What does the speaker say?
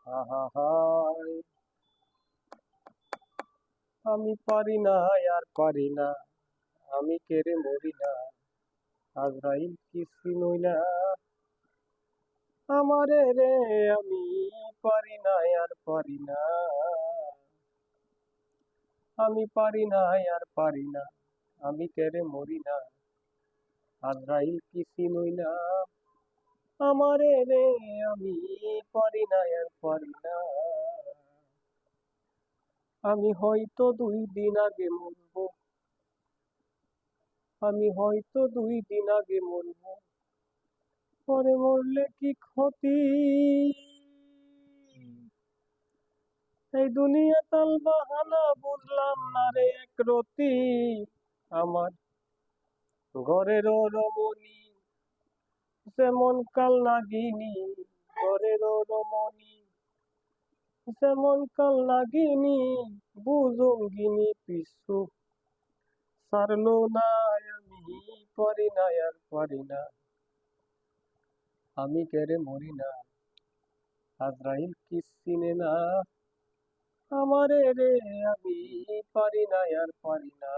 আহাহাই, আমি পারি না আর পারি না, আমি কেড়ে মরি না, আজরাইল কিছু নই না আমারে রে। আমি পারি না আর পারি না, আমি পারি না আর পারি না, আমি কেড়ে মরি না, আজরাইল কিছু নই না আমারে রে। আমি পারি না আর পারি না, আমি হয়তো 2 দিন আগে মরবো, আমি হয়তো 2 দিন আগে মরবো, পরে মরলে কি ক্ষতি? এই দুনিয়া তাল বাহানা বুঝলাম না রে একরতি, আমার ঘরেরও রমণী যেমন কাল নাগিনী, ঘরেরও রমণী যেমন কাল নাগিনী, বুঝঙ্গিনী পিছু ছাড়লো না। আমি পারি না আর পারি না, আমি কেড়ে মরি না, আজরাইল কি চিনে না আমারে রে। আমি পারি না আর পারি না।